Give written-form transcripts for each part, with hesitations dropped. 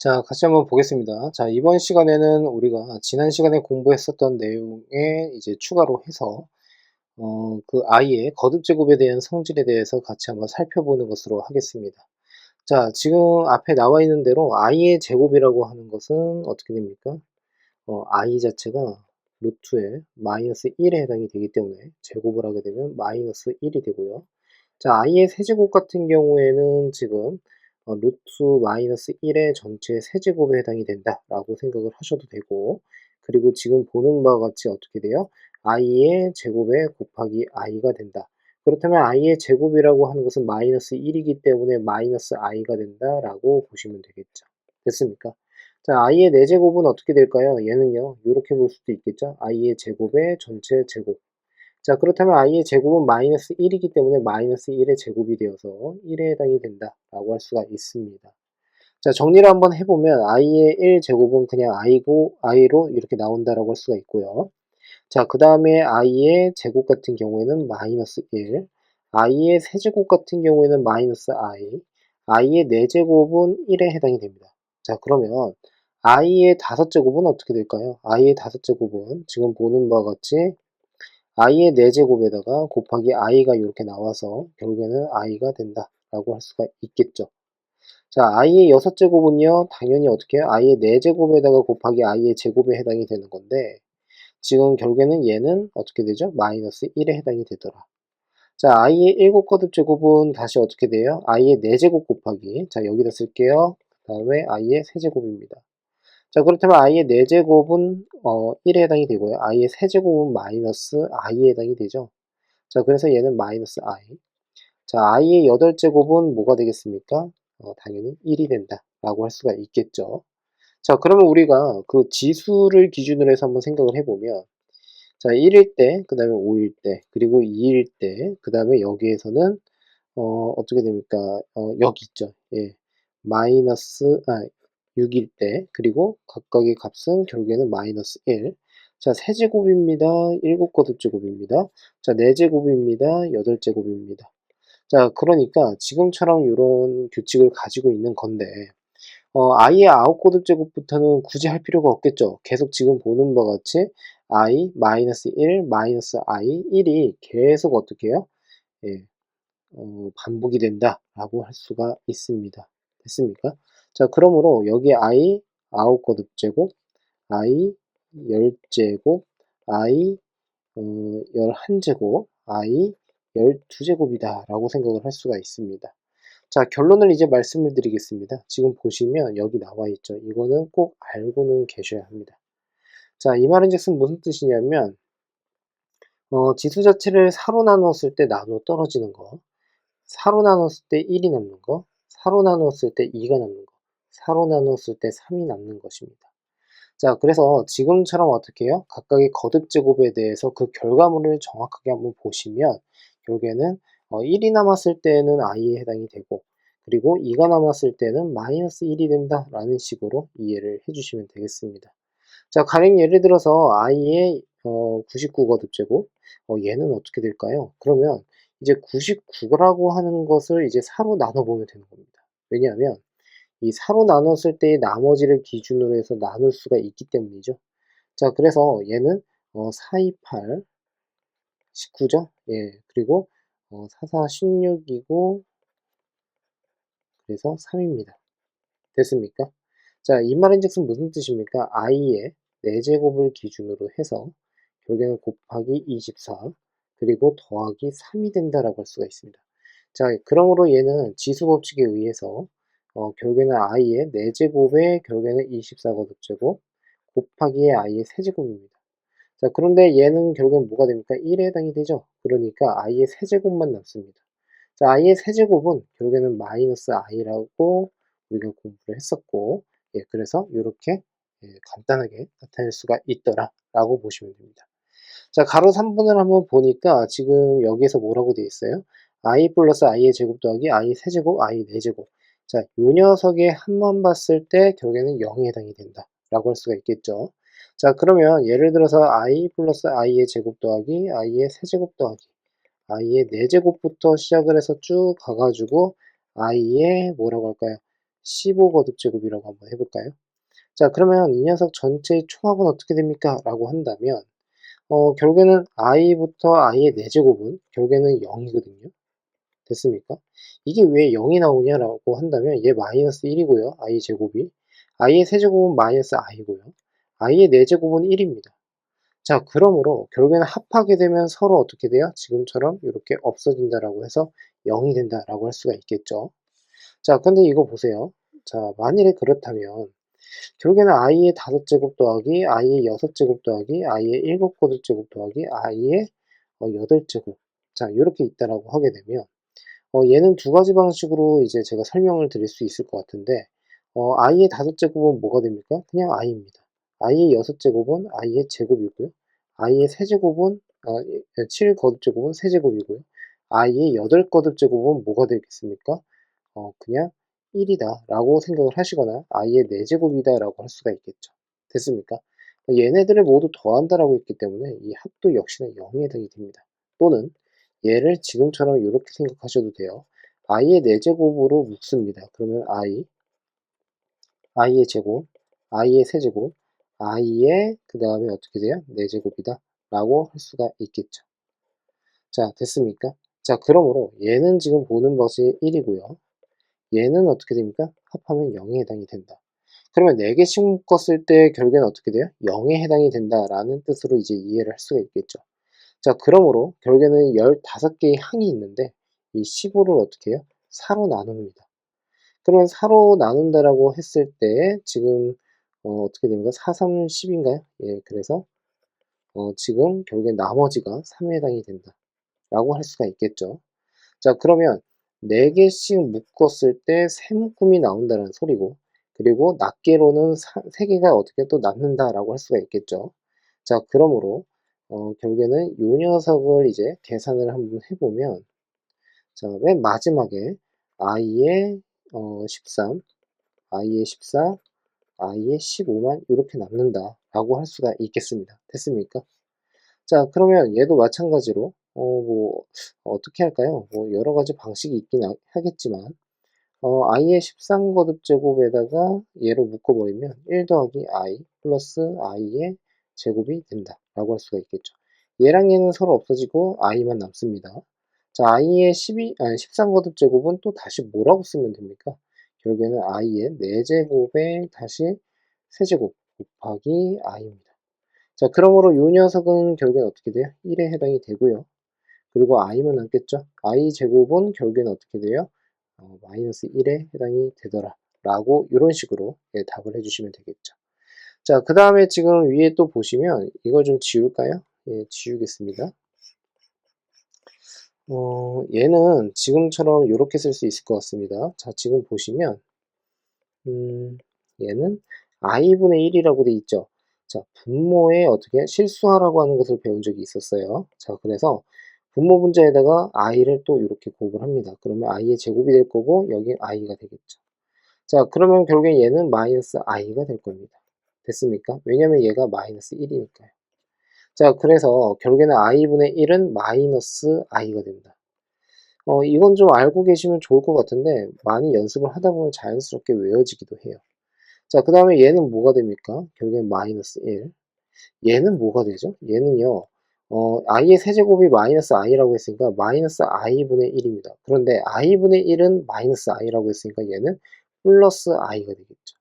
자, 같이 한번 보겠습니다. 자, 이번 시간에는 우리가 지난 시간에 공부했었던 내용에 이제 추가로 해서 그 i의 거듭 제곱에 대한 성질에 대해서 같이 한번 살펴보는 것으로 하겠습니다. 자, 지금 앞에 나와 있는 대로 i의 제곱이라고 하는 것은 어떻게 됩니까? i 자체가 루트에 마이너스 1에 해당이 되기 때문에 제곱을 하게 되면 마이너스 1이 되고요. 자, i의 세제곱 같은 경우에는 지금 루트 마이너스 1의 전체 세제곱에 해당이 된다라고 생각을 하셔도 되고, 그리고 지금 보는 바와 같이 어떻게 돼요? i의 제곱에 곱하기 i가 된다. 그렇다면 i의 제곱이라고 하는 것은 마이너스 1이기 때문에 마이너스 i가 된다라고 보시면 되겠죠. 됐습니까? 자, i의 4제곱은 어떻게 될까요? 얘는요, 이렇게 볼 수도 있겠죠. i의 제곱의 전체 제곱. 자, 그렇다면 i의 제곱은 마이너스 1이기 때문에 마이너스 1의 제곱이 되어서 1에 해당이 된다라고 할 수가 있습니다. 자, 정리를 한번 해보면 i의 1제곱은 그냥 i로 이렇게 나온다라고 할 수가 있고요. 자, 그 다음에 i의 제곱 같은 경우에는 마이너스 1, i의 세제곱 같은 경우에는 마이너스 i의 4제곱은 1에 해당이 됩니다. 자, 그러면 i의 5제곱은 어떻게 될까요? i의 5제곱은 지금 보는 바와 같이 i의 4제곱에다가 곱하기 i가 이렇게 나와서 결국에는 i가 된다라고 할 수가 있겠죠. 자, i의 6제곱은요, 당연히 어떻게 해요? i의 4제곱에다가 곱하기 i의 제곱에 해당이 되는 건데, 지금 결국에는 얘는 어떻게 되죠? 마이너스 1에 해당이 되더라. 자, i의 7 거듭제곱은 다시 어떻게 돼요? i의 4제곱 곱하기, 자, 여기다 쓸게요. 그 다음에 i의 세제곱입니다. 자, 그렇다면 i의 4제곱은 1에 해당이 되고요. i의 세제곱은 마이너스 i에 해당이 되죠. 자, 그래서 얘는 마이너스 i. 자, i의 8제곱은 뭐가 되겠습니까? 당연히 1이 된다라고 할 수가 있겠죠. 자, 그러면 우리가 그 지수를 기준으로 해서 한번 생각을 해보면, 자, 1일 때, 그 다음에 5일 때, 그리고 2일 때, 그 다음에 여기에서는 어떻게 됩니까? 여기 있죠. 예. 마이너스 6일 때, 그리고 각각의 값은 결국에는 마이너스 1. 자, 세제곱입니다. 7거듭제곱입니다. 자, 4제곱입니다. 8제곱입니다. 자, 그러니까 지금처럼 이런 규칙을 가지고 있는 건데, i의 9거듭제곱부터는 굳이 할 필요가 없겠죠. 계속 지금 보는 바와 같이 i, 마이너스 1, 마이너스 i, 1이 계속 어떻게 해요? 예, 반복이 된다라고 할 수가 있습니다. 됐습니까? 자, 그러므로 여기 i 9거듭제곱, i 10제곱, i 11제곱, i 12제곱이다 라고 생각을 할 수가 있습니다. 자, 결론을 이제 말씀을 드리겠습니다. 지금 보시면 여기 나와 있죠. 이거는 꼭 알고는 계셔야 합니다. 자, 이 말인즉슨 무슨 뜻이냐면 지수 자체를 4로 나누었을 때 나누어 떨어지는 거, 4로 나누었을 때 1이 남는 거, 4로 나누었을 때 2가 남는 거, 4로 나누었을 때 3이 남는 것입니다. 자, 그래서 지금처럼 어떻게 해요? 각각의 거듭 제곱에 대해서 그 결과물을 정확하게 한번 보시면 결국에는 1이 남았을 때는 i에 해당이 되고, 그리고 2가 남았을 때는 마이너스 1이 된다라는 식으로 이해를 해주시면 되겠습니다. 자, 가령 예를 들어서 i의 99거듭 제곱, 얘는 어떻게 될까요? 그러면 이제 99라고 하는 것을 이제 4로 나눠보면 되는 겁니다. 왜냐하면 이 4로 나눴을 때의 나머지를 기준으로 해서 나눌 수가 있기 때문이죠. 자, 그래서 얘는 4, 2, 8, 19죠? 예, 그리고 4, 4, 16이고, 그래서 3입니다. 됐습니까? 자, 이 말인즉슨 무슨 뜻입니까? i의 4제곱을 기준으로 해서 결국에는 곱하기 24, 그리고 더하기 3이 된다라고 할 수가 있습니다. 자, 그러므로 얘는 지수법칙에 의해서 결국에는 i의 4제곱에 결국에는 24거듭제곱 곱하기의 i의 세제곱입니다. 자, 그런데 얘는 결국엔 뭐가 됩니까? 1에 해당이 되죠. 그러니까 i의 세제곱만 남습니다. 자, i의 세제곱은 결국에는 마이너스 i라고 우리가 공부를 했었고, 예, 그래서 이렇게 간단하게 나타낼 수가 있더라 라고 보시면 됩니다. 자, 가로 3분을 한번 보니까 지금 여기에서 뭐라고 되어 있어요? i 플러스 i의 제곱 더하기 i 세제곱, i 4제곱. 자, 요 녀석의 합만 봤을 때 결국에는 0에 해당이 된다 라고 할 수가 있겠죠. 자, 그러면 예를 들어서 i 플러스 i의 제곱 더하기 i의 세제곱 더하기 i의 4제곱부터 시작을 해서 쭉 가가지고 i의 뭐라고 할까요? 15거듭제곱이라고 한번 해볼까요? 자, 그러면 이 녀석 전체의 총합은 어떻게 됩니까? 라고 한다면 결국에는 i부터 i의 4제곱은 결국에는 0이거든요. 됐습니까? 이게 왜 0이 나오냐라고 한다면 얘 마이너스 1이고요. i 제곱이. i의 세제곱은 마이너스 i고요. i의 4제곱은 1입니다. 자, 그러므로 결국에는 합하게 되면 서로 어떻게 돼요? 지금처럼 이렇게 없어진다라고 해서 0이 된다라고 할 수가 있겠죠. 자, 근데 이거 보세요. 자, 만일에 그렇다면 결국에는 i의 5제곱 더하기 i의 6제곱 더하기 i의 7거듭제곱 더하기 i의 8제곱, 자, 이렇게 있다라고 하게 되면 얘는 두 가지 방식으로 이제 제가 설명을 드릴 수 있을 것 같은데, i의 5제곱은 뭐가 됩니까? 그냥 i입니다. i의 6제곱은 i의 제곱이고요. i의 세제곱은 7거듭제곱은 세제곱이고요. i의 8거듭제곱은 뭐가 되겠습니까? 그냥 1이다 라고 생각을 하시거나 i의 4제곱이다 라고 할 수가 있겠죠. 됐습니까? 얘네들을 모두 더한다 라고 했기 때문에 이 합도 역시나 0에 해당이 됩니다. 또는 얘를 지금처럼 이렇게 생각하셔도 돼요. i의 4제곱으로 묶습니다. 그러면 i의 제곱, i의 세제곱, i의 그 다음에 어떻게 돼요? 4제곱이다 라고 할 수가 있겠죠. 자, 됐습니까? 자, 그러므로 얘는 지금 보는 것이 1이고요. 얘는 어떻게 됩니까? 합하면 0에 해당이 된다. 그러면 4개씩 묶었을 때 결국에는 어떻게 돼요? 0에 해당이 된다라는 뜻으로 이제 이해를 할 수가 있겠죠. 자, 그러므로 결국에는 15개의 항이 있는데 이 15를 어떻게 해요? 4로 나눕니다. 그러면 4로 나눈다라고 했을 때 지금 어떻게 됩니까? 4, 3, 10인가요? 예, 그래서 지금 결국엔 나머지가 3에 해당이 된다 라고 할 수가 있겠죠. 자, 그러면 4개씩 묶었을 때 3묶음이 나온다는 소리고, 그리고 낱개로는 3개가 어떻게 또 남는다라고 할 수가 있겠죠. 자, 그러므로 결국에는 이 녀석을 이제 계산을 한번 해보면, 자, 맨 마지막에 i의 13, i의 14, i의 15만 이렇게 남는다라고 할 수가 있겠습니다. 됐습니까? 자, 그러면 얘도 마찬가지로 뭐 어떻게 할까요? 뭐 여러 가지 방식이 있긴 하겠지만 i의 13거듭 제곱에다가 얘로 묶어버리면 1 더하기 i 플러스 i의 제곱이 된다라고 할 수가 있겠죠. 얘랑 얘는 서로 없어지고 i만 남습니다. 자, i의 13거듭 제곱은 또 다시 뭐라고 쓰면 됩니까? 결국에는 i의 4제곱에 다시 세제곱 곱하기 i입니다. 자, 그러므로 이 녀석은 결국엔 어떻게 돼요? 1에 해당이 되고요. 그리고 i만 남겠죠? i 제곱은 결국엔 어떻게 돼요? 마이너스 1에 해당이 되더라 라고 이런 식으로 답을 해주시면 되겠죠. 자, 그 다음에 지금 위에 또 보시면 이걸 좀 지울까요? 예, 지우겠습니다. 얘는 지금처럼 이렇게 쓸 수 있을 것 같습니다. 자, 지금 보시면 얘는 i분의 1이라고 돼 있죠. 자, 분모에 어떻게 실수하라고 하는 것을 배운 적이 있었어요. 자, 그래서 분모 분자에다가 i를 또 이렇게 곱을 합니다. 그러면 i의 제곱이 될 거고 여기 i가 되겠죠. 자, 그러면 결국엔 얘는 마이너스 i가 될 겁니다. 됐습니까? 왜냐면 얘가 마이너스 1이니까요. 자, 그래서 결국에는 i분의 1은 마이너스 i가 된다. 이건 좀 알고 계시면 좋을 것 같은데 많이 연습을 하다 보면 자연스럽게 외워지기도 해요. 자, 그 다음에 얘는 뭐가 됩니까? 결국엔 마이너스 1. 얘는 뭐가 되죠? 얘는요, i의 세제곱이 마이너스 i라고 했으니까 마이너스 i분의 1입니다. 그런데 i분의 1은 마이너스 i라고 했으니까 얘는 플러스 i가 되겠죠.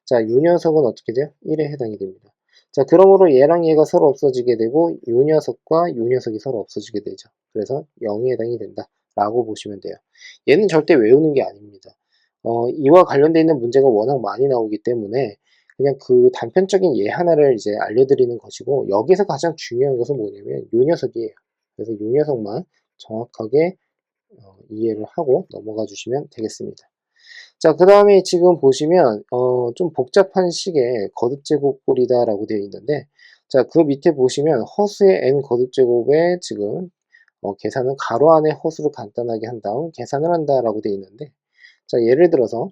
자, 이 녀석은 어떻게 돼요? 1에 해당이 됩니다. 자, 그러므로 얘랑 얘가 서로 없어지게 되고 이 녀석과 이 녀석이 서로 없어지게 되죠. 그래서 0에 해당이 된다 라고 보시면 돼요. 얘는 절대 외우는 게 아닙니다. 이와 관련되어 있는 문제가 워낙 많이 나오기 때문에 그냥 그 단편적인 예 하나를 이제 알려드리는 것이고, 여기서 가장 중요한 것은 뭐냐면 이 녀석이에요. 그래서 이 녀석만 정확하게 이해를 하고 넘어가 주시면 되겠습니다. 자, 그 다음에 지금 보시면 좀 복잡한 식의 거듭제곱꼴이다 라고 되어 있는데, 자, 그 밑에 보시면 허수의 n 거듭제곱에 지금 계산은 가로 안에 허수를 간단하게 한 다음 계산을 한다 라고 되어 있는데, 자, 예를 들어서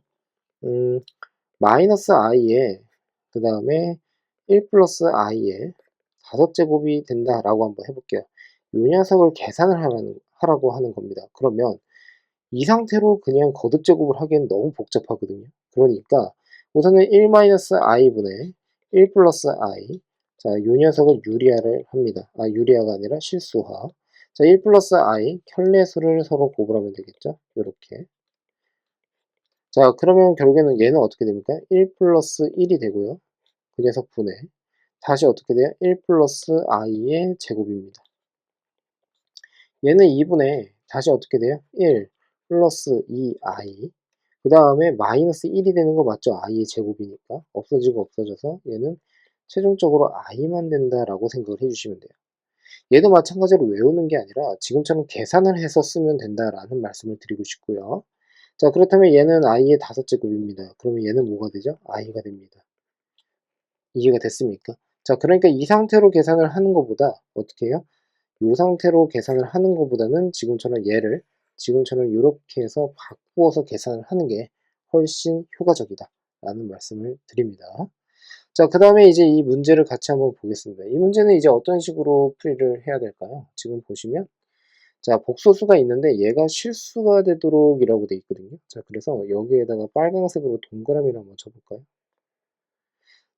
마이너스 i에 그 다음에 1 플러스 i에 5제곱이 된다 라고 한번 해볼게요. 이 녀석을 계산을 하라고 하는 겁니다. 그러면 이 상태로 그냥 거듭제곱을 하기엔 너무 복잡하거든요. 그러니까 우선은 1-i분의 1 플러스 i. 자, 요 녀석을 유리화를 합니다. 유리화가 아니라 실수화. 자, 1 플러스 i 현례수를 서로 곱하면 되겠죠? 요렇게. 자, 그러면 결국에는 얘는 어떻게 됩니까? 1 플러스 1이 되고요. 그 녀석 분해. 다시 어떻게 돼요? 1 플러스 i의 제곱입니다. 얘는 2분의 다시 어떻게 돼요? 1 플러스 2i. 그 다음에 마이너스 1이 되는 거 맞죠? i의 제곱이니까. 없어지고 없어져서 얘는 최종적으로 i만 된다라고 생각을 해주시면 돼요. 얘도 마찬가지로 외우는 게 아니라 지금처럼 계산을 해서 쓰면 된다라는 말씀을 드리고 싶고요. 자, 그렇다면 얘는 i의 5제곱입니다. 그러면 얘는 뭐가 되죠? i가 됩니다. 이해가 됐습니까? 자, 그러니까 이 상태로 계산을 하는 것보다 어떻게 해요? 이 상태로 계산을 하는 것보다는 지금처럼 이렇게 해서 바꾸어서 계산을 하는 게 훨씬 효과적이다 라는 말씀을 드립니다. 자, 그 다음에 이제 이 문제를 같이 한번 보겠습니다. 이 문제는 이제 어떤 식으로 풀이를 해야 될까요? 지금 보시면 자, 복소수가 있는데 얘가 실수가 되도록 이라고 돼 있거든요. 자, 그래서 여기에다가 빨간색으로 동그라미를 한번 쳐볼까요?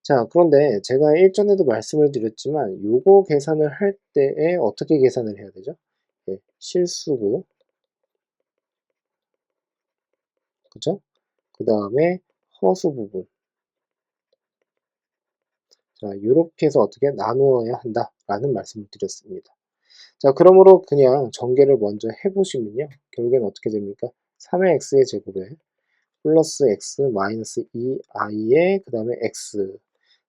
자, 그런데 제가 일전에도 말씀을 드렸지만 요거 계산을 할 때에 어떻게 계산을 해야 되죠? 예, 실수고, 그죠? 그 다음에 허수 부분. 자, 요렇게 해서 어떻게 나누어야 한다라는 말씀을 드렸습니다. 자, 그러므로 그냥 전개를 먼저 해보시면요. 결국엔 어떻게 됩니까? 3의 x의 제곱에 플러스 x 마이너스 2i의 그 다음에 x.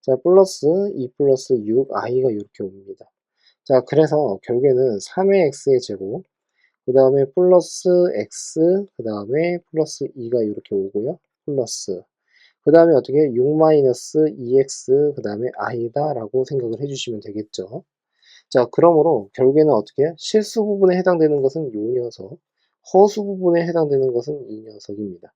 자, 플러스 2 플러스 6i가 이렇게 옵니다. 자, 그래서 결국에는 3의 x의 제곱, 그 다음에 플러스 x, 그 다음에 플러스 2가 이렇게 오고요. 플러스. 그 다음에 어떻게 6 마이너스 2x, 그 다음에 i다 라고 생각을 해주시면 되겠죠. 자, 그러므로 결국에는 어떻게 해요? 실수 부분에 해당되는 것은 요 녀석, 허수 부분에 해당되는 것은 이 녀석입니다.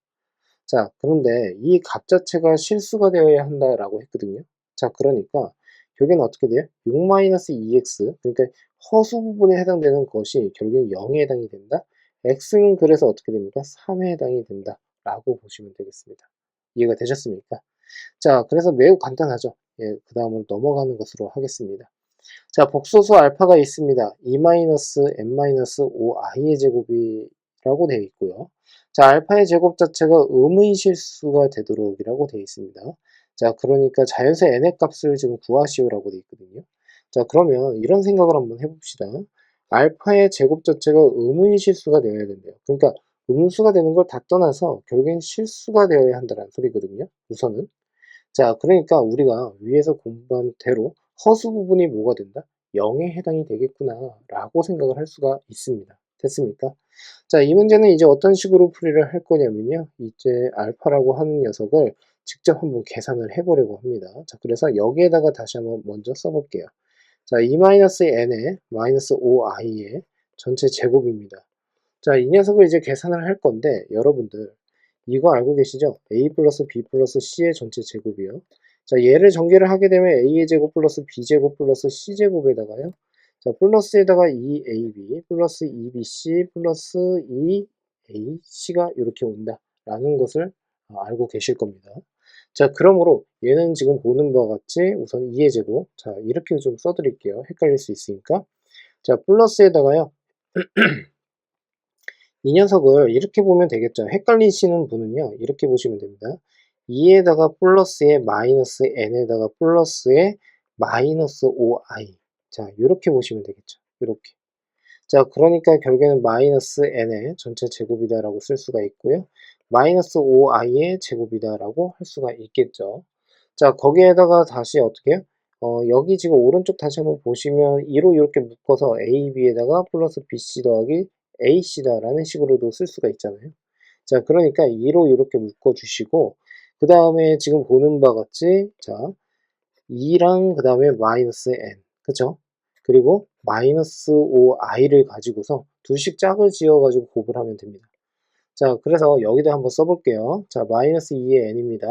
자, 그런데 이 값 자체가 실수가 되어야 한다라고 했거든요. 자, 그러니까 결국에는 어떻게 돼요? 6-2x, 그러니까 허수 부분에 해당되는 것이 결국엔 0에 해당이 된다. x는 그래서 어떻게 됩니까? 3에 해당이 된다 라고 보시면 되겠습니다. 이해가 되셨습니까? 자, 그래서 매우 간단하죠. 예, 그 다음으로 넘어가는 것으로 하겠습니다. 자, 복소수 알파가 있습니다. 2-n-5i의 제곱이라고 되어 있고요. 자, 알파의 제곱 자체가 음의 실수가 되도록이라고 되어 있습니다. 자, 그러니까 자연수 n의 값을 지금 구하시오라고 되어 있거든요. 자, 그러면 이런 생각을 한번 해봅시다. 알파의 제곱 자체가 음의 실수가 되어야 된대요. 그러니까 음수가 되는 걸 다 떠나서 결국엔 실수가 되어야 한다는 소리거든요. 우선은. 자, 그러니까 우리가 위에서 공부한 대로 허수 부분이 뭐가 된다? 0에 해당이 되겠구나 라고 생각을 할 수가 있습니다. 됐습니까? 자, 이 문제는 이제 어떤 식으로 풀이를 할 거냐면요. 이제 알파라고 하는 녀석을 직접 한번 계산을 해보려고 합니다. 자, 그래서 여기에다가 다시 한번 먼저 써볼게요. 자, 2-n의 마이너스 5i의 전체 제곱입니다. 자, 이 녀석을 이제 계산을 할 건데 여러분들 이거 알고 계시죠? a 플러스 b 플러스 c의 전체 제곱이요. 자, 얘를 전개를 하게 되면 a의 제곱 플러스 b제곱 플러스 c제곱에다가요. 자, 플러스에다가 2ab 플러스 2bc 플러스 2ac가 이렇게 온다라는 것을 알고 계실 겁니다. 자, 그러므로 얘는 지금 보는 바와 같이 우선 2의 제곱, 자, 이렇게 좀 써드릴게요. 헷갈릴 수 있으니까. 자, 플러스에다가요. 이 녀석을 이렇게 보면 되겠죠. 헷갈리시는 분은요. 이렇게 보시면 됩니다. 2에다가 플러스에 마이너스 n에다가 플러스에 마이너스 5i. 자, 이렇게 보시면 되겠죠. 이렇게. 자, 그러니까 결국에는 마이너스 n의 전체 제곱이다라고 쓸 수가 있고요. 마이너스 5i의 제곱이다라고 할 수가 있겠죠. 자, 거기에다가 다시 어떻게 해요? 여기 지금 오른쪽 다시 한번 보시면 2로 이렇게 묶어서 AB에다가 플러스 BC 더하기 AC다라는 식으로도 쓸 수가 있잖아요. 자, 그러니까 2로 이렇게 묶어주시고, 그 다음에 지금 보는 바 같이, 자, 2랑 그 다음에 마이너스 N. 그쵸? 그리고 마이너스 5i를 가지고서 두씩 짝을 지어가지고 곱을 하면 됩니다. 자, 그래서 여기다 한번 써볼게요. 자, 마이너스 2의 n입니다.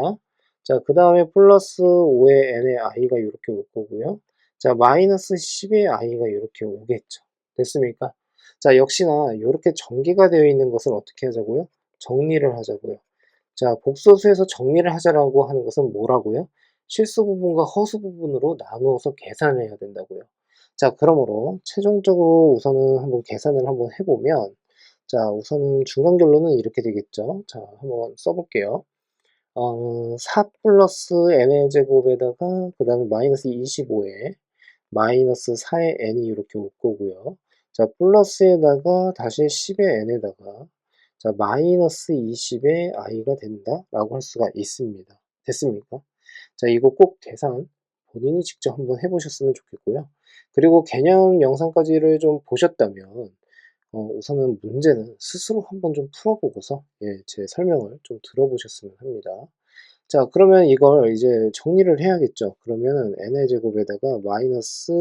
자, 그 다음에 플러스 5의 n의 i가 이렇게 올 거고요. 자, 마이너스 10의 i가 이렇게 오겠죠. 됐습니까? 자, 역시나 이렇게 전개가 되어 있는 것을 어떻게 하자고요? 정리를 하자고요. 자, 복소수에서 정리를 하자라고 하는 것은 뭐라고요? 실수 부분과 허수 부분으로 나누어서 계산을 해야 된다고요. 자, 그러므로 최종적으로 우선은 한번 계산을 한번 해보면, 자, 우선은 중간 결론은 이렇게 되겠죠. 자, 한번 써볼게요. 4 플러스 n의 제곱에다가 그 다음에 마이너스 25에 마이너스 4의 n이 이렇게 올 거고요. 자, 플러스에다가 다시 10의 n에다가 자, 마이너스 20의 i가 된다라고 할 수가 있습니다. 됐습니까? 자, 이거 꼭 계산 본인이 직접 한번 해보셨으면 좋겠고요. 그리고 개념 영상까지를 좀 보셨다면 우선은 문제는 스스로 한번 좀 풀어보고서 예, 제 설명을 좀 들어보셨으면 합니다. 자, 그러면 이걸 이제 정리를 해야겠죠. 그러면은 n의 제곱에다가 마이너스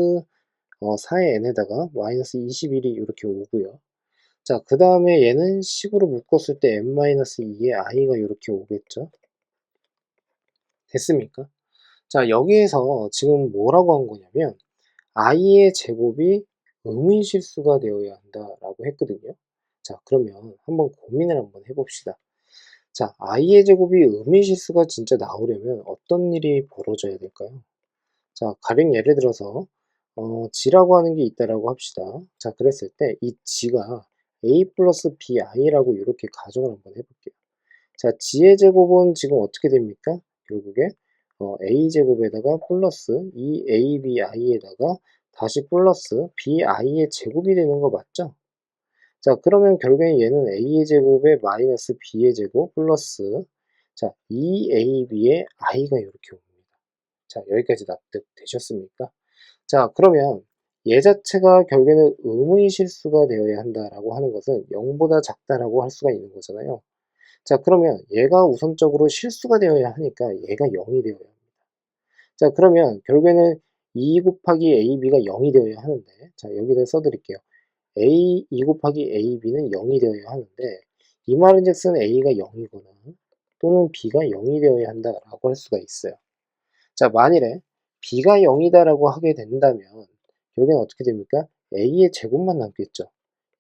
4의 n에다가 마이너스 21이 이렇게 오고요. 자, 그 다음에 얘는 식으로 묶었을 때 n-2의 i가 이렇게 오겠죠. 됐습니까? 자, 여기에서 지금 뭐라고 한 거냐면 i의 제곱이 의문실수가 되어야 한다라고 했거든요. 자, 그러면 한번 고민을 한번 해봅시다. 자, i의 제곱이 의문실수가 진짜 나오려면 어떤 일이 벌어져야 될까요? 자, 가령 예를 들어서 g라고 하는 게 있다라고 합시다. 자, 그랬을 때 이 g가 a 플러스 bi라고 이렇게 가정을 한번 해볼게요. 자, g의 제곱은 지금 어떻게 됩니까? 결국에 a 제곱에다가 플러스 2abi에다가 다시 플러스 bi의 제곱이 되는 거 맞죠? 자, 그러면 결국엔 얘는 a의 제곱에 마이너스 b의 제곱 플러스 자, 2ab의 i가 이렇게 옵니다. 자, 여기까지 납득되셨습니까? 자, 그러면 얘 자체가 결국에는 의문의 실수가 되어야 한다라고 하는 것은 0보다 작다라고 할 수가 있는 거잖아요. 자, 그러면 얘가 우선적으로 실수가 되어야 하니까 얘가 0이 되어야 합니다. 자, 그러면 결국에는 2 곱하기 ab가 0이 되어야 하는데, 자, 여기다 써드릴게요. 2 곱하기 ab는 0이 되어야 하는데, 이 말인즉슨 a가 0이거나 또는 b가 0이 되어야 한다라고 할 수가 있어요. 자, 만일에 b가 0이다라고 하게 된다면 결국엔 어떻게 됩니까? a의 제곱만 남겠죠.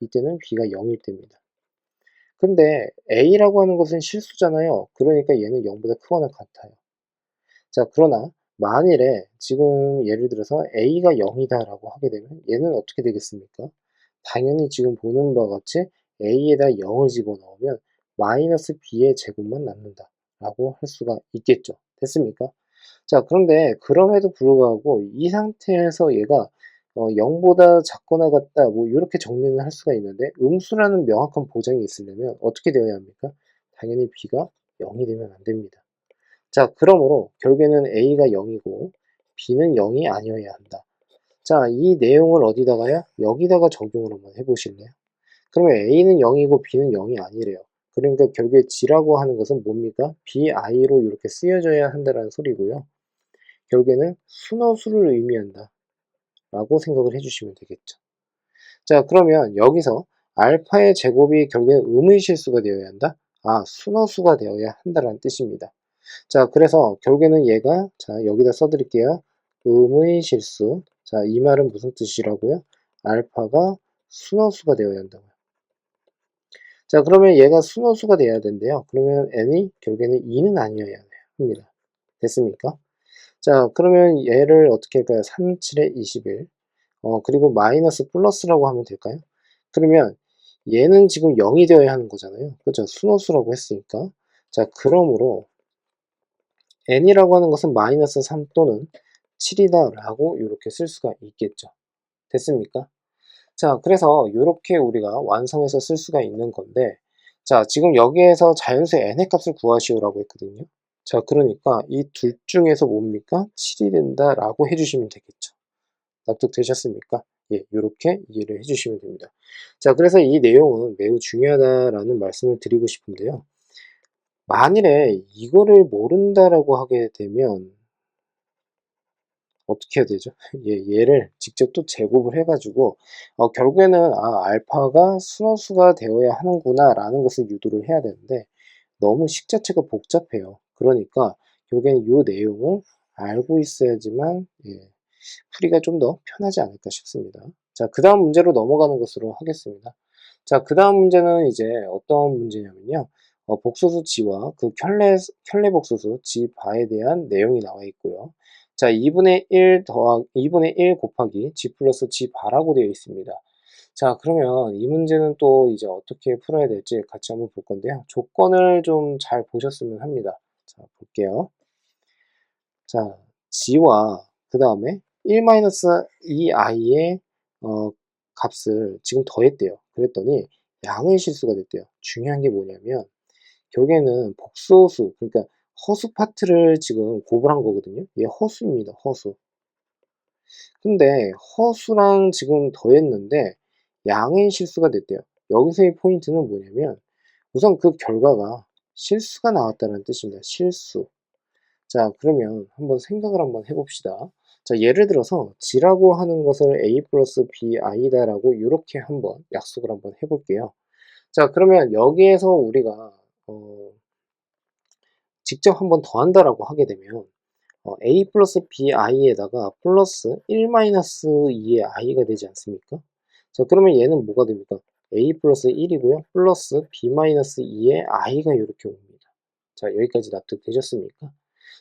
이때는 b가 0일 때입니다. 근데 a라고 하는 것은 실수잖아요. 그러니까 얘는 0보다 크거나 같아요. 자, 그러나 만일에 지금 예를 들어서 a가 0이다라고 하게 되면 얘는 어떻게 되겠습니까? 당연히 지금 보는 바와 같이 a에다 0을 집어넣으면 마이너스 b의 제곱만 남는다라고 할 수가 있겠죠. 됐습니까? 자, 그런데 그럼에도 불구하고 이 상태에서 얘가 0보다 작거나 같다 뭐 이렇게 정리는 할 수가 있는데 음수라는 명확한 보장이 있으려면 어떻게 되어야 합니까? 당연히 b가 0이 되면 안 됩니다. 자, 그러므로 결국에는 a가 0이고 b는 0이 아니어야 한다. 자, 이 내용을 어디다가요? 여기다가 적용을 한번 해보실래요? 그러면 a는 0이고 b는 0이 아니래요. 그러니까 결국에 g라고 하는 것은 뭡니까? bi로 이렇게 쓰여져야 한다는 소리고요. 결국에는 순허수를 의미한다 라고 생각을 해주시면 되겠죠. 자, 그러면 여기서 알파의 제곱이 결국엔 의문실수가 되어야 한다? 아, 순허수가 되어야 한다는 뜻입니다. 자, 그래서 결국에는 얘가 자, 여기다 써드릴게요. 의문실수. 자, 이 말은 무슨 뜻이라고요? 알파가 순허수가 되어야 한다고요. 자, 그러면 얘가 순허수가 돼야 된대요. 그러면 n이 결국에는 2는 아니어야 합니다. 됐습니까? 자, 그러면 얘를 어떻게 할까요? 3, 7에 21. 그리고 마이너스 플러스라고 하면 될까요? 그러면 얘는 지금 0이 되어야 하는 거잖아요. 그죠? 순호수라고 했으니까. 자, 그러므로 n이라고 하는 것은 마이너스 3 또는 7이다 라고 이렇게 쓸 수가 있겠죠. 됐습니까? 자, 그래서 이렇게 우리가 완성해서 쓸 수가 있는 건데, 자, 지금 여기에서 자연수의 n의 값을 구하시오라고 했거든요. 자, 그러니까 이 둘 중에서 뭡니까? 7이 된다라고 해주시면 되겠죠. 납득되셨습니까? 예, 이렇게 이해를 해주시면 됩니다. 자, 그래서 이 내용은 매우 중요하다라는 말씀을 드리고 싶은데요. 만일에 이거를 모른다라고 하게 되면 어떻게 해야 되죠? 얘를 직접 또 제곱을 해가지고 결국에는 알파가 순허수가 되어야 하는구나 라는 것을 유도를 해야 되는데 너무 식 자체가 복잡해요. 그러니까 결국에는 이 내용을 알고 있어야지만 풀이가 좀 더 편하지 않을까 싶습니다. 자, 그 다음 문제로 넘어가는 것으로 하겠습니다. 자, 그 다음 문제는 이제 어떤 문제냐면요. 복소수 g와 그 켤레 복소수 g 바에 대한 내용이 나와 있고요. 자, 2분의 1 곱하기 g 플러스 g 바라고 되어 있습니다. 자, 그러면 이 문제는 또 이제 어떻게 풀어야 될지 같이 한번 볼 건데요. 조건을 좀 잘 보셨으면 합니다. 자, 볼게요. 자, g와 그 다음에 1-2i의 값을 지금 더했대요. 그랬더니 양의 실수가 됐대요. 중요한 게 뭐냐면 결국에는 복소수, 그러니까 허수 파트를 지금 곱을 한 거거든요. 얘 허수입니다. 허수. 근데 허수랑 지금 더했는데 양의 실수가 됐대요. 여기서의 포인트는 뭐냐면 우선 그 결과가 실수가 나왔다는 뜻입니다. 실수. 자, 그러면 한번 생각을 한번 해봅시다. 자, 예를 들어서 g라고 하는 것을 a 플러스 bi다 라고 이렇게 한번 약속을 한번 해볼게요. 자, 그러면 여기에서 우리가 직접 한번 더한다라고 하게 되면 a 플러스 bi에다가 플러스 1-2의 i가 되지 않습니까? 자, 그러면 얘는 뭐가 됩니까? a 플러스 1이고요. 플러스 b-2의 i가 이렇게 옵니다. 자, 여기까지 납득되셨습니까?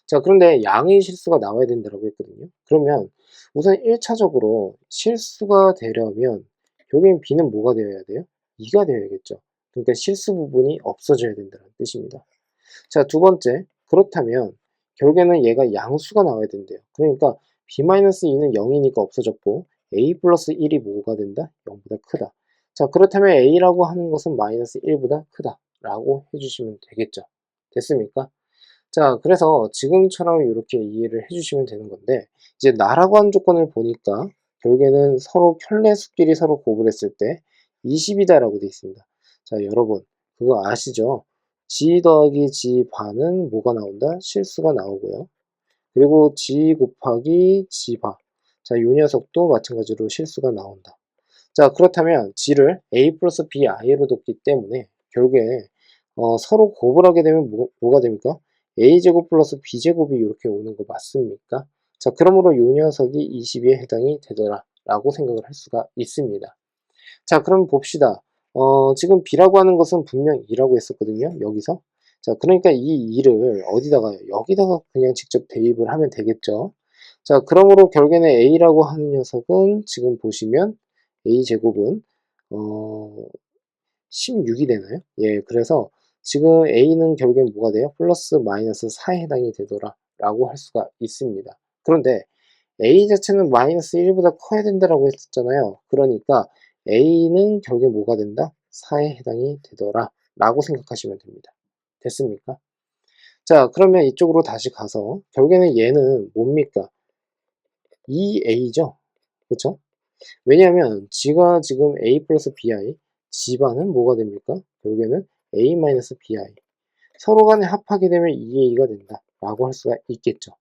자, 그런데 양의 실수가 나와야 된다고 했거든요. 그러면 우선 1차적으로 실수가 되려면 결국엔 b는 뭐가 되어야 돼요? 2가 되어야겠죠. 그러니까 실수 부분이 없어져야 된다는 뜻입니다. 자, 두 번째, 그렇다면 결국에는 얘가 양수가 나와야 된대요. 그러니까 b-2는 0이니까 없어졌고 a 플러스 1이 뭐가 된다? 0보다 크다. 자, 그렇다면 a라고 하는 것은 마이너스 1보다 크다 라고 해주시면 되겠죠. 됐습니까? 자, 그래서 지금처럼 이렇게 이해를 해주시면 되는 건데 이제 나라고 하는 조건을 보니까 결국에는 서로 켤레수끼리 서로 곱을 했을 때 20이다 라고 되어 있습니다. 자, 여러분 그거 아시죠? g 더하기 g 반은 뭐가 나온다? 실수가 나오고요. 그리고 g 곱하기 g 바. 자, 이 녀석도 마찬가지로 실수가 나온다. 자, 그렇다면 g를 a 플러스 bi로 뒀기 때문에 결국에 서로 곱을 하게 되면 뭐가 됩니까? a제곱 플러스 b제곱이 이렇게 오는 거 맞습니까? 자, 그러므로 이 녀석이 20에 해당이 되더라 라고 생각을 할 수가 있습니다. 자, 그럼 봅시다. 지금 b라고 하는 것은 분명 2라고 했었거든요. 여기서. 자, 그러니까 이 2를 어디다가 여기다가 그냥 직접 대입을 하면 되겠죠. 자, 그러므로 결국에는 a라고 하는 녀석은 지금 보시면 a제곱은 16이 되나요? 예, 그래서 지금 a는 결국엔 뭐가 돼요? 플러스 마이너스 4에 해당이 되더라 라고 할 수가 있습니다. 그런데 a 자체는 마이너스 1보다 커야 된다라고 했었잖아요. 그러니까 a는 결국에 뭐가 된다? 4에 해당이 되더라 라고 생각하시면 됩니다. 됐습니까? 자, 그러면 이쪽으로 다시 가서 결국에는 얘는 뭡니까? 2a죠? 그렇죠? 왜냐하면 g가 지금 a 플러스 bi, g반은 뭐가 됩니까? 결국에는 a-bi. 서로 간에 합하게 되면 2a가 된다 라고 할 수가 있겠죠.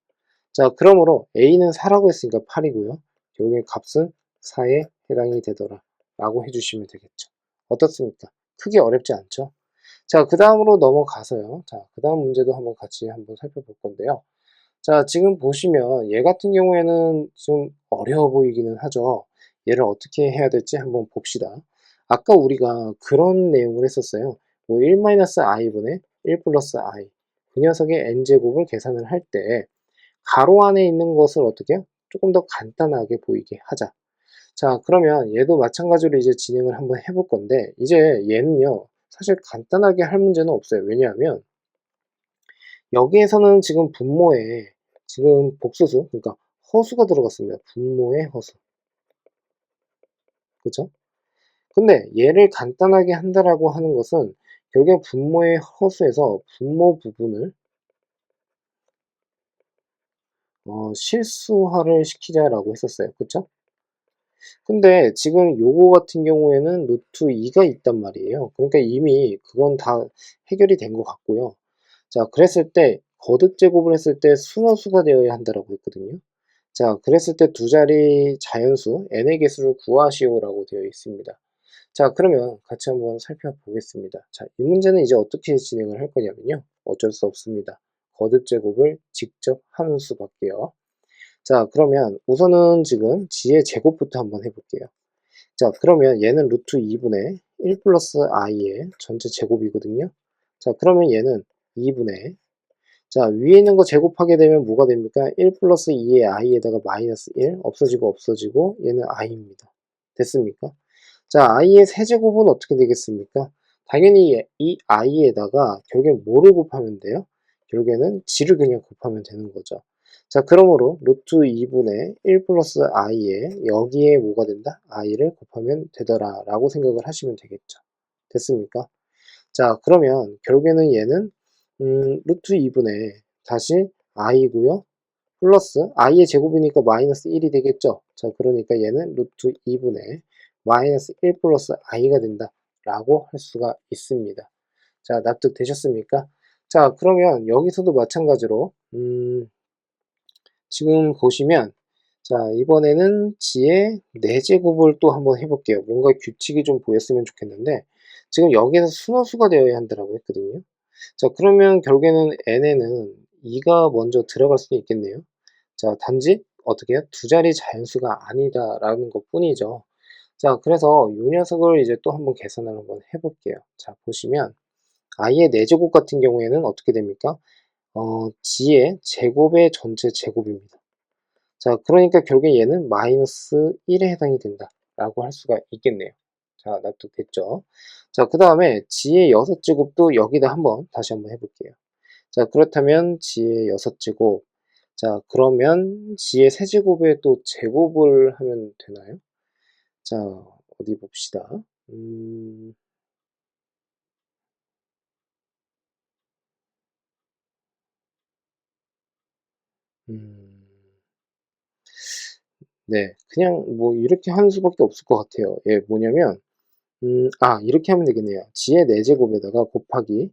자, 그러므로 a는 4라고 했으니까 8이고요. 결국에 값은 4에 해당이 되더라 라고 해주시면 되겠죠. 어떻습니까? 크게 어렵지 않죠? 자, 그 다음으로 넘어가서요. 자, 그 다음 문제도 같이 한번 살펴볼 건데요. 자, 지금 보시면 얘 같은 경우에는 좀 어려워 보이기는 하죠. 얘를 어떻게 해야 될지 한번 봅시다. 아까 우리가 그런 내용을 했었어요. 뭐 1-i분의 1 플러스 i. 그 녀석의 n제곱을 계산을 할 때 가로 안에 있는 것을 어떻게 해요? 조금 더 간단하게 보이게 하자. 자, 그러면 얘도 마찬가지로 이제 진행을 한번 해볼 건데 이제 얘는요. 사실 간단하게 할 문제는 없어요. 왜냐하면 여기에서는 지금 분모에 지금 복소수, 그러니까 허수가 들어갔습니다. 분모의 허수. 그죠? 근데 얘를 간단하게 한다라고 하는 것은 결국에 분모의 허수에서 분모 부분을 실수화를 시키자라고 했었어요. 그쵸? 근데 지금 요거 같은 경우에는 루트 2가 있단 말이에요. 그러니까 이미 그건 다 해결이 된 것 같고요. 자, 그랬을 때 거듭 제곱을 했을 때 순허수가 되어야 한다라고 했거든요. 자, 그랬을 때 두 자리 자연수 n의 개수를 구하시오라고 되어 있습니다. 자, 그러면 같이 한번 살펴보겠습니다. 자, 이 문제는 이제 어떻게 진행을 할 거냐면요. 어쩔 수 없습니다. 거듭 제곱을 직접 하는 수밖에요. 자, 그러면 우선은 지금 g의 제곱부터 한번 해볼게요. 자, 그러면 얘는 루트 2분의 1 플러스 i의 전체 제곱이거든요. 자, 그러면 얘는 2분의, 자, 위에 있는 거 제곱하게 되면 뭐가 됩니까? 1 플러스 2의 i에다가 마이너스 1, 없어지고 없어지고 얘는 i입니다. 됐습니까? 자, i의 세제곱은 어떻게 되겠습니까? 당연히 이 i에다가 결국엔 뭐를 곱하면 돼요? 결국에는 g를 그냥 곱하면 되는 거죠. 자, 그러므로 루트 2분의 1 플러스 i에 여기에 뭐가 된다? i를 곱하면 되더라 라고 생각을 하시면 되겠죠. 됐습니까? 자, 그러면 결국에는 얘는 루트 2분의 다시 i고요. 플러스 i의 제곱이니까 마이너스 1이 되겠죠. 자, 그러니까 얘는 루트 2분의 마이너스 1 플러스 i가 된다 라고 할 수가 있습니다. 자, 납득되셨습니까? 자, 그러면 여기서도 마찬가지로 지금 보시면, 자, 이번에는 g의 4제곱을 또 한번 해볼게요. 뭔가 규칙이 좀 보였으면 좋겠는데 지금 여기에서 순호수가 되어야 한다고 했거든요. 자, 그러면 결국에는 n에는 2가 먼저 들어갈 수도 있겠네요. 자, 단지 어떻게 해요? 두 자리 자연수가 아니다라는 것 뿐이죠. 자, 그래서 이 녀석을 이제 또 한번 계산을 한번 해볼게요. 자, 보시면 i의 4제곱 같은 경우에는 어떻게 됩니까? g의 제곱의 전체 제곱입니다. 자, 그러니까 결국에 얘는 마이너스 1에 해당이 된다라고 할 수가 있겠네요. 자, 납득됐죠? 자, 그 다음에 g의 6제곱도 여기다 한번 다시 한번 해볼게요. 자, 그렇다면 g의 6제곱. 자, 그러면 g의 세제곱에 또 제곱을 하면 되나요? 자, 어디 봅시다. 음, 음, 네, 그냥 뭐 이렇게 하는 수밖에 없을 것 같아요. 예, 뭐냐면, 이렇게 하면 되겠네요. g의 4제곱에다가 곱하기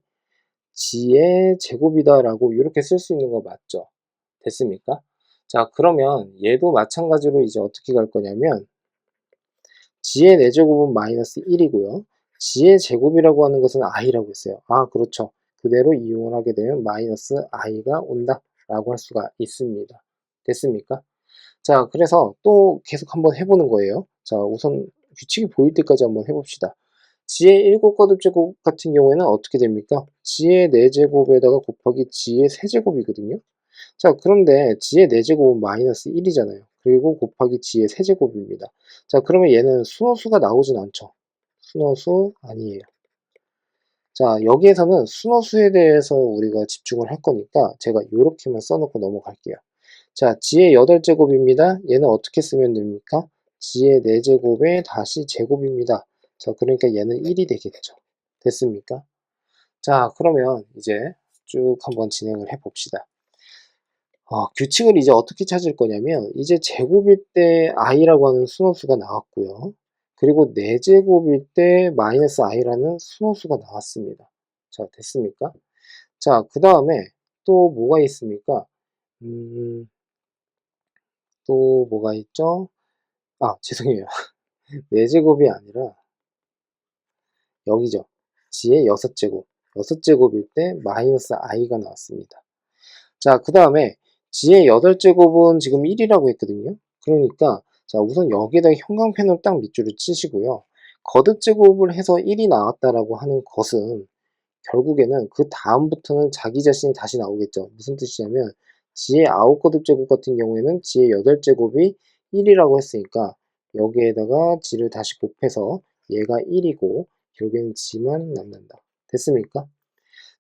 g의 제곱이다라고 이렇게 쓸 수 있는 거 맞죠? 됐습니까? 자, 그러면 얘도 마찬가지로 이제 어떻게 갈 거냐면 g의 4제곱은 마이너스 1이고요. g의 제곱이라고 하는 것은 i라고 했어요. 아, 그렇죠. 그대로 이용을 하게 되면 마이너스 i가 온다 라고 할 수가 있습니다. 됐습니까? 자, 그래서 또 계속 한번 해보는 거예요. 자, 우선 규칙이 보일 때까지 한번 해봅시다. g의 7거듭제곱 같은 경우에는 어떻게 됩니까? g의 4제곱에다가 곱하기 g의 세제곱이거든요. 자, 그런데 g의 4제곱은 마이너스 1이잖아요. 그리고 곱하기 g의 세제곱입니다. 자, 그러면 얘는 순호수가 나오진 않죠. 순호수 아니에요. 자, 여기에서는 순호수에 대해서 우리가 집중을 할 거니까 제가 이렇게만 써놓고 넘어갈게요. 자, g의 8제곱입니다. 얘는 어떻게 쓰면 됩니까? g의 4제곱에 다시 제곱입니다. 자, 그러니까 얘는 1이 되겠죠. 됐습니까? 자, 그러면 이제 쭉 한번 진행을 해 봅시다. 규칙을 이제 어떻게 찾을 거냐면 이제 제곱일 때 i라고 하는 순호수가 나왔고요. 그리고 4제곱일 때 마이너스 i라는 순호수가 나왔습니다. 자, 됐습니까? 자, 그 다음에 또 뭐가 있습니까? 음, 또 뭐가 있죠? 죄송해요. 4제곱이 아니라 여기죠. g의 6제곱. 6제곱일 때 마이너스 i가 나왔습니다. 자, 그 다음에 g의 8제곱은 지금 1이라고 했거든요. 그러니까 자, 우선 여기에다 형광펜을 딱 밑줄을 치시고요. 거듭제곱을 해서 1이 나왔다라고 하는 것은 결국에는 그 다음부터는 자기 자신이 다시 나오겠죠. 무슨 뜻이냐면 g의 9거듭제곱 같은 경우에는 g의 8제곱이 1이라고 했으니까 여기에다가 g를 다시 곱해서 얘가 1이고 결국에는 g만 남는다. 됐습니까?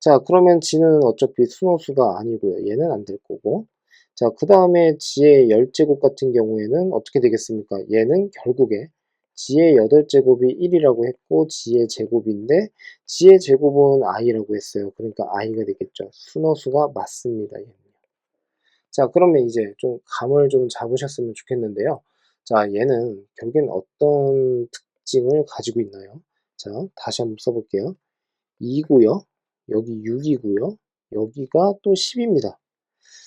자, 그러면 g는 어차피 순호수가 아니고요. 얘는 안 될 거고. 자, 그 다음에 g의 10제곱 같은 경우에는 어떻게 되겠습니까? 얘는 결국에 g의 8제곱이 1이라고 했고 g의 제곱인데 g의 제곱은 i라고 했어요. 그러니까 i가 되겠죠. 순호수가 맞습니다. 얘는요. 자, 그러면 이제 좀 감을 좀 잡으셨으면 좋겠는데요. 자, 얘는 결국엔 어떤 특징을 가지고 있나요? 자, 다시 한번 써볼게요. 2고요. 여기 6이고요. 여기가 또 10입니다.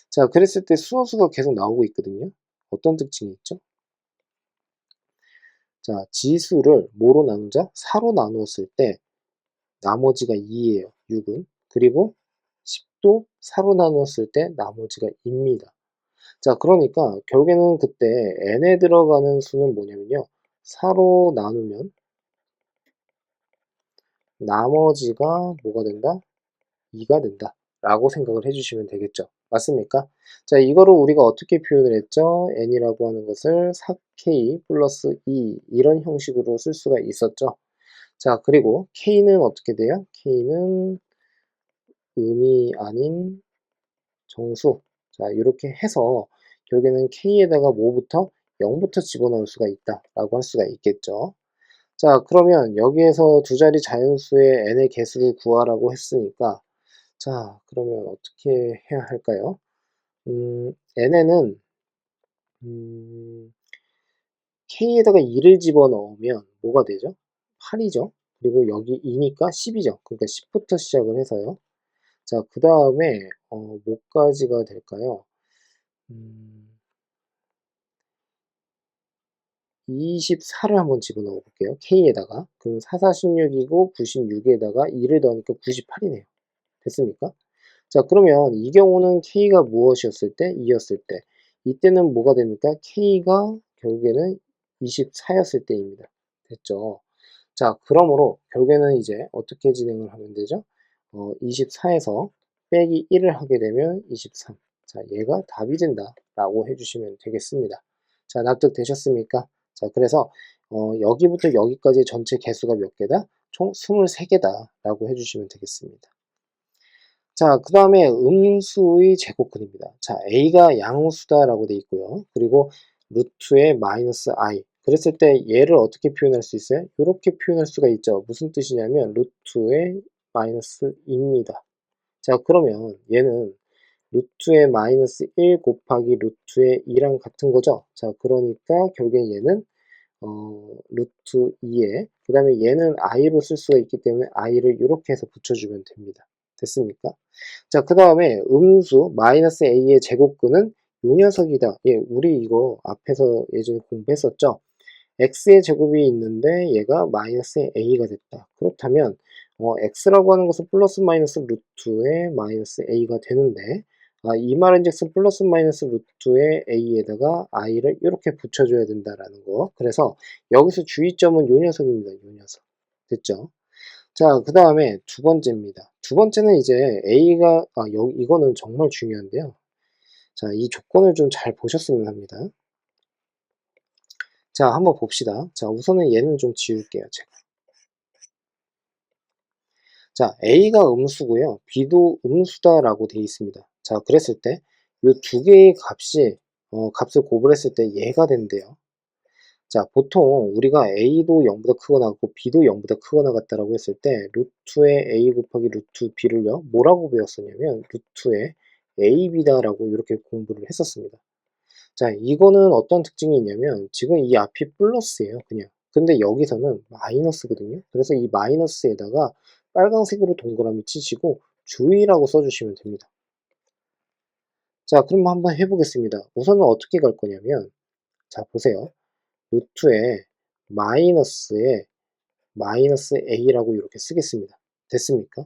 자, 그랬을 때 수어수가 계속 나오고 있거든요. 어떤 특징이 있죠? 자, 지수를 뭐로 나누자? 4로 나누었을 때 나머지가 2예요. 6은. 그리고 10도 4로 나누었을 때 나머지가 2입니다. 자, 그러니까 결국에는 그때 n에 들어가는 수는 뭐냐면요. 4로 나누면 나머지가 뭐가 된다? 2가 된다 라고 생각을 해주시면 되겠죠. 맞습니까? 자, 이거를 우리가 어떻게 표현을 했죠? n이라고 하는 것을 4k 플러스 2 이런 형식으로 쓸 수가 있었죠. 자, 그리고 k는 어떻게 돼요? k는 음이 아닌 정수. 자, 이렇게 해서 결국에는 k에다가 뭐부터 0부터 집어넣을 수가 있다라고 할 수가 있겠죠. 자, 그러면 여기에서 두 자리 자연수의 n의 개수를 구하라고 했으니까, 자, 그러면 어떻게 해야 할까요? n에는 k에다가 2를 집어넣으면 뭐가 되죠? 8이죠. 그리고 여기 2니까 10이죠. 그러니까 10부터 시작을 해서요. 자, 그 다음에 뭐까지가 될까요? 24를 한번 집어넣어 볼게요. k에다가. 그럼 4, 4, 16이고 96에다가 2를 더하니까 98이네요. 됐습니까? 자, 그러면 이 경우는 k가 무엇이었을 때? 2였을 때. 이때는 뭐가 됩니까? k가 결국에는 24였을 때입니다. 됐죠? 자, 그러므로 결국에는 이제 어떻게 진행을 하면 되죠? 24에서 빼기 1을 하게 되면 23. 자, 얘가 답이 된다라고 해주시면 되겠습니다. 자, 납득되셨습니까? 자, 그래서 여기부터 여기까지 전체 개수가 몇 개다? 총 23개다라고 해주시면 되겠습니다. 자, 그 다음에 음수의 제곱근입니다. 자, a가 양수다라고 돼 있고요. 그리고 루트의 마이너스 i. 그랬을 때 얘를 어떻게 표현할 수 있어요? 이렇게 표현할 수가 있죠. 무슨 뜻이냐면 루트의 마이너스 2입니다. 자, 그러면 얘는 루트의 마이너스 1 곱하기 루트의 2랑 같은 거죠. 자, 그러니까 결국엔 얘는 루트 2에 그 다음에 얘는 i로 쓸 수가 있기 때문에 i를 이렇게 해서 붙여주면 됩니다. 됐습니까? 자, 그 다음에 음수 마이너스 a의 제곱근은 요 녀석이다. 예, 우리 이거 앞에서 예전에 공부했었죠. x의 제곱이 있는데 얘가 마이너스 a가 됐다. 그렇다면 x라고 하는 것은 플러스 마이너스 루트의 마이너스 a가 되는데 이 말은즉슨 플러스 마이너스 루트의 a에다가 i를 이렇게 붙여줘야 된다라는 거. 그래서 여기서 주의점은 요 녀석입니다. 요 녀석. 됐죠? 자, 그 다음에 두 번째입니다. 두 번째는 이제 a가 이거는 정말 중요한데요. 자, 이 조건을 좀 잘 보셨으면 합니다. 자, 한번 봅시다. 자, 우선은 얘는 좀 지울게요, 제가. 자, A가 음수고요. B도 음수다라고 되어 있습니다. 자, 그랬을 때 이 두 개의 값이 값을 곱을했을 때 얘가 된대요. 자, 보통 우리가 A도 0보다 크거나 같고 B도 0보다 크거나 같다라고 했을 때 루트의 A 곱하기 루트 B를요. 뭐라고 배웠었냐면 루트의 AB다라고 이렇게 공부를 했었습니다. 자, 이거는 어떤 특징이 있냐면 지금 이 앞이 플러스예요, 그냥. 근데 여기서는 마이너스거든요. 그래서 이 마이너스에다가 빨간색으로 동그라미 치시고 주의라고 써주시면 됩니다. 자, 그럼 한번 해보겠습니다. 우선은 어떻게 갈 거냐면, 자, 보세요. 루트에 마이너스에 마이너스 a라고 이렇게 쓰겠습니다. 됐습니까?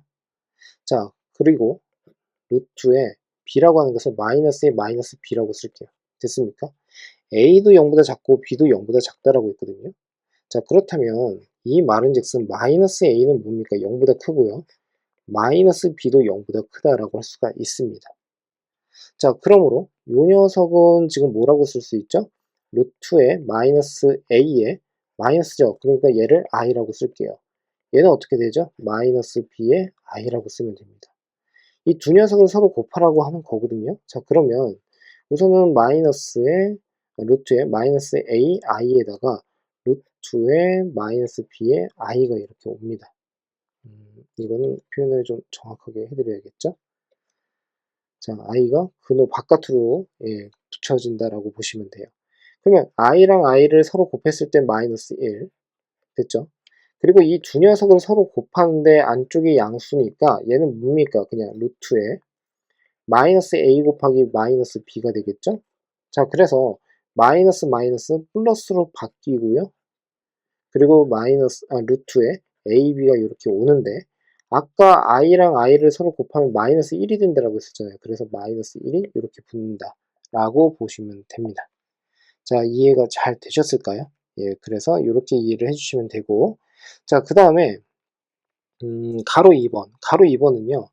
자, 그리고 루트에 b라고 하는 것을 마이너스에 마이너스 b라고 쓸게요. 됐습니까? a도 0보다 작고 b도 0보다 작다라고 했거든요. 자, 그렇다면 이 말은즉슨 마이너스 a는 뭡니까? 0보다 크고요. 마이너스 b도 0보다 크다라고 할 수가 있습니다. 자, 그러므로 이 녀석은 지금 뭐라고 쓸 수 있죠? 루트의 마이너스 a에 마이너스죠. 그러니까 얘를 i라고 쓸게요. 얘는 어떻게 되죠? 마이너스 b에 i라고 쓰면 됩니다. 이 두 녀석을 서로 곱하라고 하는 거거든요. 자, 그러면 우선은 루트에 마이너스 a, i에다가 루트에 마이너스 b에 i가 이렇게 옵니다. 이거는 표현을 좀 정확하게 해드려야겠죠? 자, i가 근호 바깥으로 붙여진다라고 보시면 돼요. 그러면 i랑 i를 서로 곱했을 때 마이너스 1 됐죠? 그리고 이 두 녀석을 서로 곱하는데 안쪽이 양수니까 얘는 뭡니까? 그냥 루트에 마이너스 a 곱하기 마이너스 b가 되겠죠? 자, 그래서 마이너스 마이너스 플러스로 바뀌고요. 그리고 루트에 ab가 이렇게 오는데 아까 i랑 i를 서로 곱하면 마이너스 1이 된다라고 했었잖아요. 그래서 마이너스 1이 이렇게 붙는다 라고 보시면 됩니다. 자, 이해가 잘 되셨을까요? 예, 그래서 이렇게 이해를 해주시면 되고 자, 그 다음에 가로 2번 가로 2번은요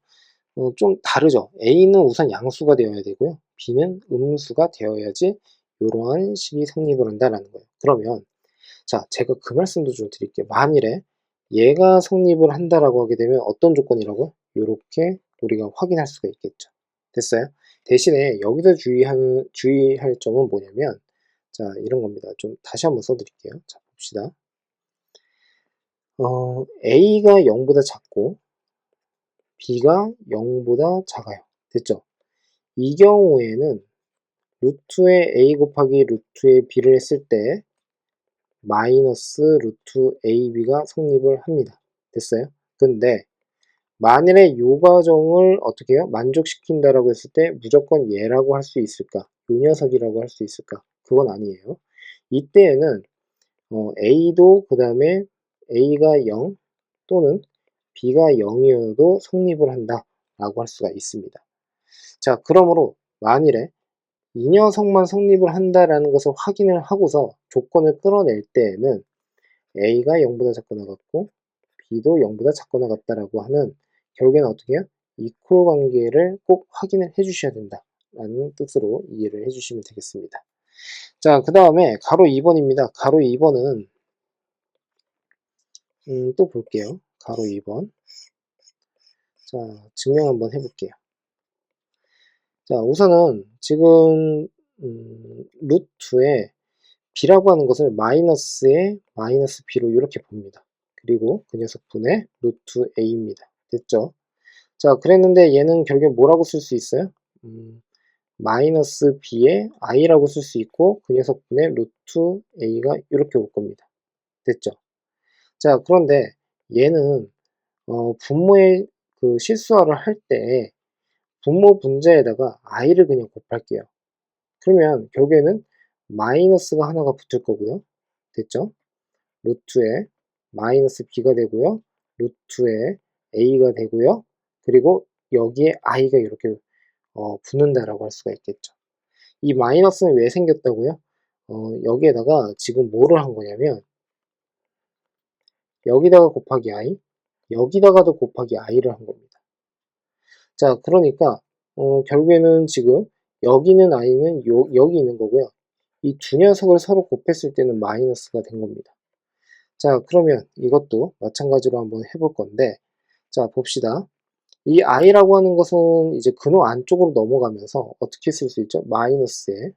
좀 다르죠. A는 우선 양수가 되어야 되고요. B는 음수가 되어야지 이러한 식이 성립을 한다라는 거예요. 그러면 자, 제가 그 말씀도 좀 드릴게요. 만일에 얘가 성립을 한다라고 하게 되면 어떤 조건이라고요? 요렇게 우리가 확인할 수가 있겠죠. 됐어요? 대신에 여기서 주의할 점은 뭐냐면, 자, 이런 겁니다. 좀 다시 한번 써드릴게요. 자, 봅시다. A가 0보다 작고, B가 0보다 작아요. 됐죠? 이 경우에는 루트의 A 곱하기 루트의 B를 했을 때 마이너스 루트 AB가 성립을 합니다. 됐어요? 근데 만일에 이 과정을 어떻게 해요? 만족시킨다라고 했을 때 무조건 얘라고 할 수 있을까? 요 녀석이라고 할 수 있을까? 그건 아니에요. 이때에는 A도 그 다음에 A가 0 또는 B가 0이어도 성립을 한다 라고 할 수가 있습니다. 자, 그러므로 만일에 이 녀석만 성립을 한다라는 것을 확인을 하고서 조건을 끌어낼 때에는 A가 0보다 작거나 같고 B도 0보다 작거나 같다라고 하는 결국에는 어떻게 해요? 이퀄 관계를 꼭 확인을 해 주셔야 된다 라는 뜻으로 이해를 해 주시면 되겠습니다. 자, 그 다음에 가로 2번입니다. 가로 2번은 또 볼게요. 가로 2번. 자, 증명 한번 해볼게요. 자, 우선은 지금 루트에 b라고 하는 것을 마이너스에 마이너스 b로 이렇게 봅니다. 그리고 그 녀석분의 루트 a입니다. 됐죠? 자, 그랬는데 얘는 결국에 뭐라고 쓸 수 있어요? 마이너스 b에 i라고 쓸 수 있고 그 녀석분의 루트 a가 이렇게 올 겁니다. 됐죠? 자, 그런데 얘는 분모의 그 실수화를 할 때 분모 분자에다가 i를 그냥 곱할게요. 그러면 결국에는 마이너스가 하나가 붙을 거고요. 됐죠? 루트에 마이너스 b가 되고요. 루트에 a가 되고요. 그리고 여기에 i가 이렇게 붙는다라고 할 수가 있겠죠. 이 마이너스는 왜 생겼다고요? 여기에다가 지금 뭐를 한 거냐면 여기다가 곱하기 i, 여기다가도 곱하기 i를 한 겁니다. 자, 그러니까 결국에는 지금 여기 있는 i는 여기 있는 거고요. 이 두 녀석을 서로 곱했을 때는 마이너스가 된 겁니다. 자, 그러면 이것도 마찬가지로 한번 해볼 건데, 자, 봅시다. 이 i라고 하는 것은 이제 근호 안쪽으로 넘어가면서 어떻게 쓸 수 있죠? 마이너스에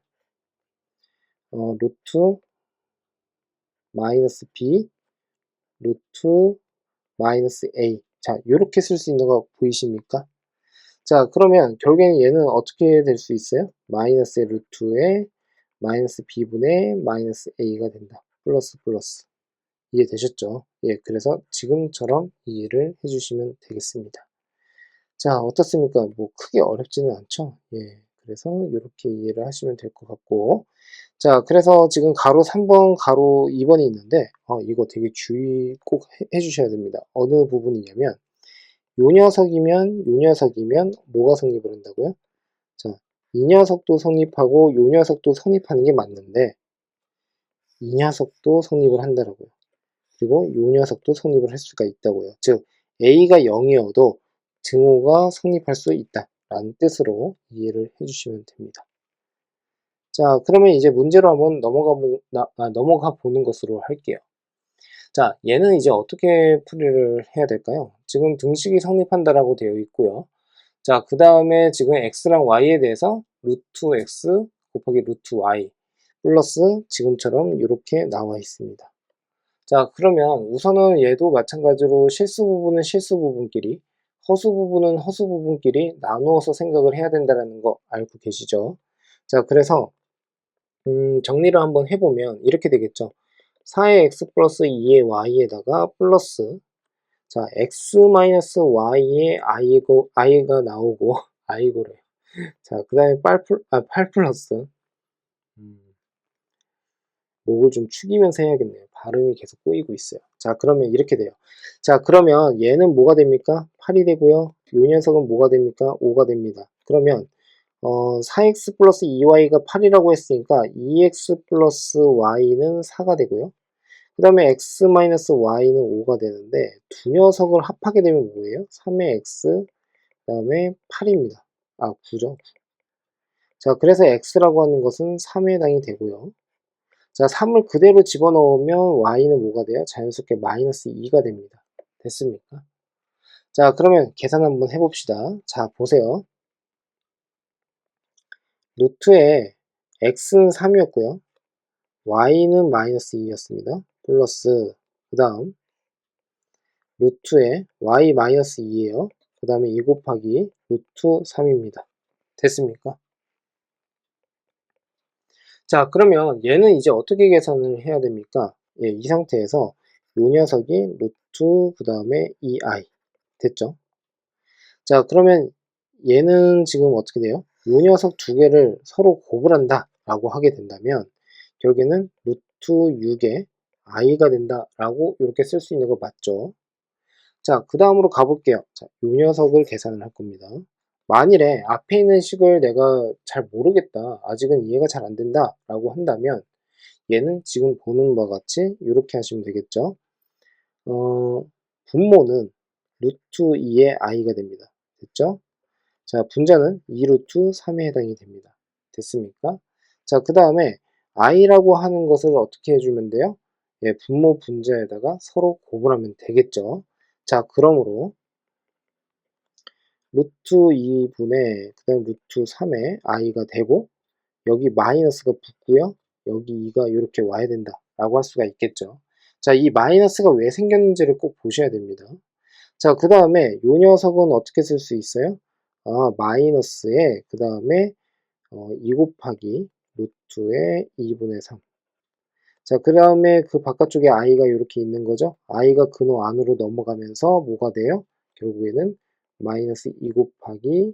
루트 마이너스 b 루트 마이너스 a. 자, 이렇게 쓸 수 있는 거 보이십니까? 자, 그러면 결국에는 얘는 어떻게 될 수 있어요? 마이너스의 루트에 마이너스 b분의 마이너스 a가 된다. 플러스 플러스. 이해되셨죠? 예, 그래서 지금처럼 이해를 해주시면 되겠습니다. 자, 어떻습니까? 뭐 크게 어렵지는 않죠? 예, 그래서 이렇게 이해를 하시면 될 것 같고, 자, 그래서 지금 가로 3번, 가로 2번이 있는데 이거 되게 주의 꼭 해주셔야 됩니다. 어느 부분이냐면 요 녀석이면 뭐가 성립을 한다고요? 자, 이 녀석도 성립하고 요 녀석도 성립하는 게 맞는데 이 녀석도 성립을 한다라고요. 그리고 요 녀석도 성립을 할 수가 있다고요. 즉 A가 0이어도 증오가 성립할 수 있다 라는 뜻으로 이해를 해주시면 됩니다. 자, 그러면 이제 문제로 한번 넘어가 보는 것으로 할게요. 자, 얘는 이제 어떻게 풀이를 해야 될까요? 지금 등식이 성립한다라고 되어 있고요. 자, 그 다음에 지금 x랑 y에 대해서 루트 x 곱하기 루트 y 플러스 지금처럼 이렇게 나와 있습니다. 자, 그러면 우선은 얘도 마찬가지로 실수 부분은 실수 부분끼리, 허수 부분은 허수 부분끼리 나누어서 생각을 해야 된다는 거 알고 계시죠? 자, 그래서 정리를 한번 해보면 이렇게 되겠죠. 4의 x 플러스 2의 y에다가 플러스 자 x-y의 i가 나오고 i고래. 자, 그 다음에 8 플러스 목을 좀 축이면서 해야겠네요. 발음이 계속 꼬이고 있어요. 자, 그러면 이렇게 돼요. 자, 그러면 얘는 뭐가 됩니까? 8이 되고요. 요 녀석은 뭐가 됩니까? 5가 됩니다. 그러면 4x 플러스 2y가 8이라고 했으니까 2x 플러스 y는 4가 되고요. 그 다음에 x 마이너스 y는 5가 되는데 두 녀석을 합하게 되면 뭐예요? 3의 x 그 다음에 8입니다. 9죠. 자, 그래서 x라고 하는 것은 3에 해당이 되고요. 자, 3을 그대로 집어넣으면 y는 뭐가 돼요? 자연스럽게 마이너스 2가 됩니다. 됐습니까? 자, 그러면 계산 한번 해봅시다. 자, 보세요. 루트에 x는 3이었고요. y는 마이너스 2였습니다. 플러스 그 다음 루트에 y 마이너스 2예요. 그 다음에 2 곱하기 루트 3입니다. 됐습니까? 자, 그러면 얘는 이제 어떻게 계산을 해야 됩니까? 예, 이 상태에서 요 녀석이 루트 그 다음에 2i 됐죠? 자, 그러면 얘는 지금 어떻게 돼요? 요 녀석 두 개를 서로 곱을한다 라고 하게 된다면 결국에는 루트 6의 i가 된다 라고 이렇게 쓸 수 있는 거 맞죠? 자, 그 다음으로 가볼게요. 자, 요 녀석을 계산을 할 겁니다. 만일에 앞에 있는 식을 내가 잘 모르겠다, 아직은 이해가 잘 안 된다 라고 한다면 얘는 지금 보는 바와 같이 이렇게 하시면 되겠죠. 분모는 루트 2의 i가 됩니다. 됐죠? 자, 분자는 2 루트 3에 해당이 됩니다. 됐습니까? 자, 그 다음에 i라고 하는 것을 어떻게 해주면 돼요? 예, 분모 분자에다가 서로 곱을 하면 되겠죠. 자, 그러므로 루트 2분의 그 다음 루트 3의 i가 되고 여기 마이너스가 붙고요. 여기 2가 이렇게 와야 된다 라고 할 수가 있겠죠. 자, 이 마이너스가 왜 생겼는지를 꼭 보셔야 됩니다. 자, 그 다음에 이 녀석은 어떻게 쓸 수 있어요? 마이너스에 그 다음에 2 곱하기 루트의 2분의 3. 자, 그 다음에 그 바깥쪽에 i가 이렇게 있는 거죠. i가 근호 안으로 넘어가면서 뭐가 돼요? 결국에는 마이너스 2 곱하기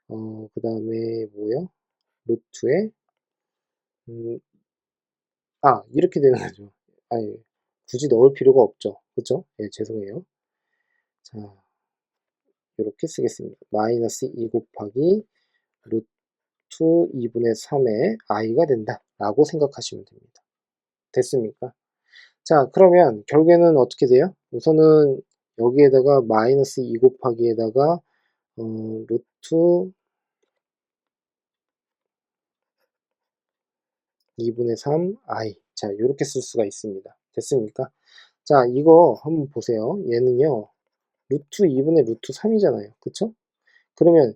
그 다음에 뭐요? 루트에 이렇게 되는 거죠. 아니, 굳이 넣을 필요가 없죠. 그쵸? 예, 죄송해요. 자, 이렇게 쓰겠습니다. 마이너스 2 곱하기 루트 2분의 3의 i가 된다 라고 생각하시면 됩니다. 됐습니까? 자, 그러면 결국에는 어떻게 돼요? 우선은 여기에다가 마이너스 2 곱하기에다가 루트 2분의 3i. 자, 이렇게 쓸 수가 있습니다. 됐습니까? 자, 이거 한번 보세요. 얘는요, 루트 2분의 루트 3이잖아요. 그쵸? 그러면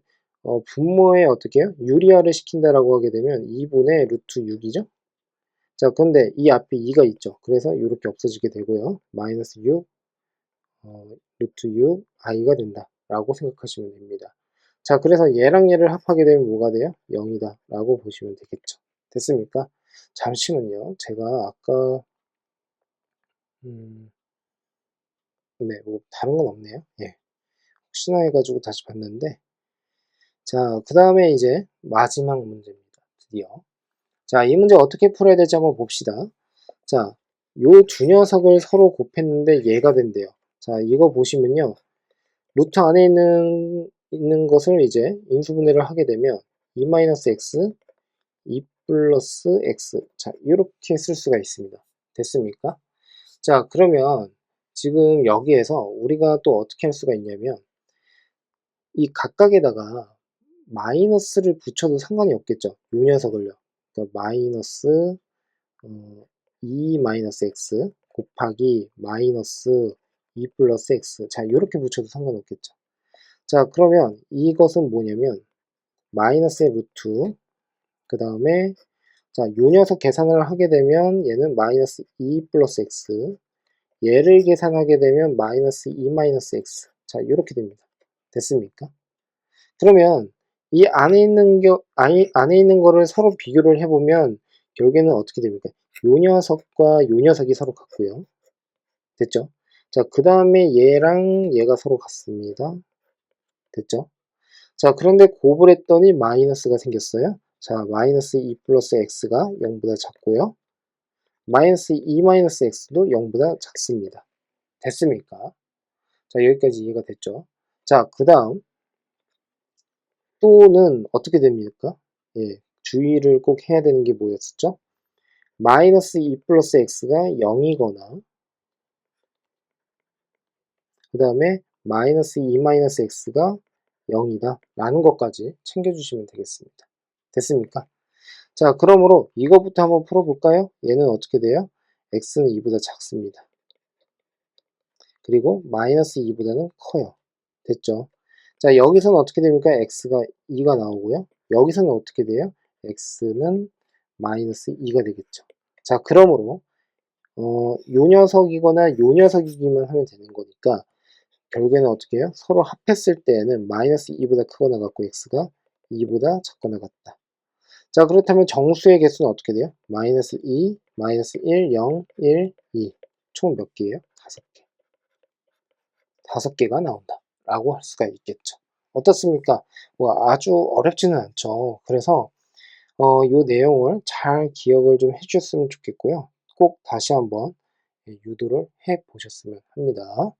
분모에 어떻게 해요? 유리화를 시킨다라고 하게 되면 2분의 루트 6이죠? 자, 근데 이 앞에 2가 있죠. 그래서 이렇게 없어지게 되고요. 마이너스 6, 루트 6, i가 된다. 라고 생각하시면 됩니다. 자, 그래서 얘랑 얘를 합하게 되면 뭐가 돼요? 0이다. 라고 보시면 되겠죠. 됐습니까? 잠시만요. 제가 아까, 네, 뭐, 다른 건 없네요. 예. 혹시나 해가지고 다시 봤는데, 자, 그 다음에 이제 마지막 문제입니다. 드디어. 자, 이 문제 어떻게 풀어야 될지 한번 봅시다. 자, 요 두 녀석을 서로 곱했는데 얘가 된대요. 자, 이거 보시면요. 루트 안에 있는 것을 이제 인수분해를 하게 되면 2-x, 2 플러스 x. 자, 이렇게 쓸 수가 있습니다. 됐습니까? 자, 그러면 지금 여기에서 우리가 또 어떻게 할 수가 있냐면 이 각각에다가 마이너스를 붙여도 상관이 없겠죠. 요 녀석을요. 그러니까 마이너스 2-x 곱하기 마이너스 2 플러스 x. 자, 이렇게 붙여도 상관없겠죠. 자, 그러면 이것은 뭐냐면 마이너스의 루트 그 다음에 자, 요 녀석 계산을 하게 되면 얘는 마이너스 2 플러스 x 얘를 계산하게 되면 마이너스 2 마이너스 x. 자, 이렇게 됩니다. 됐습니까? 그러면 이 안에 있는 거를 서로 비교를 해보면 결국에는 어떻게 됩니까? 요 녀석과 요 녀석이 서로 같고요. 됐죠? 자, 그 다음에 얘랑 얘가 서로 같습니다. 됐죠? 자, 그런데 곱을 했더니 마이너스가 생겼어요. 자, 마이너스 2 플러스 x가 0보다 작고요. 마이너스 2 마이너스 x도 0보다 작습니다. 됐습니까? 자, 여기까지 이해가 됐죠? 자, 그 다음 또는 어떻게 됩니까? 예, 주의를 꼭 해야 되는 게 뭐였었죠? 마이너스 2 플러스 x가 0이거나 그 다음에 마이너스 2 마이너스 x가 0이다 라는 것까지 챙겨주시면 되겠습니다. 됐습니까? 자, 그러므로 이거부터 한번 풀어볼까요? 얘는 어떻게 돼요? x는 2보다 작습니다. 그리고 마이너스 2보다는 커요. 됐죠? 자, 여기서는 어떻게 됩니까? x가 2가 나오고요. 여기서는 어떻게 돼요? x는 마이너스 2가 되겠죠. 자, 그러므로 요 녀석이거나 요 녀석이기만 하면 되는 거니까 결국에는 어떻게 해요? 서로 합했을 때에는 마이너스 2보다 크거나 같고 x가 2보다 작거나 같다. 자, 그렇다면 정수의 개수는 어떻게 돼요? 마이너스 2, 마이너스 1, 0, 1, 2. 총 몇 개예요? 5개. 5개가 나온다 라고 할 수가 있겠죠. 어떻습니까? 뭐 아주 어렵지는 않죠. 그래서 요 내용을 잘 기억을 좀 해주셨으면 좋겠고요. 꼭 다시 한번 유도를 해 보셨으면 합니다.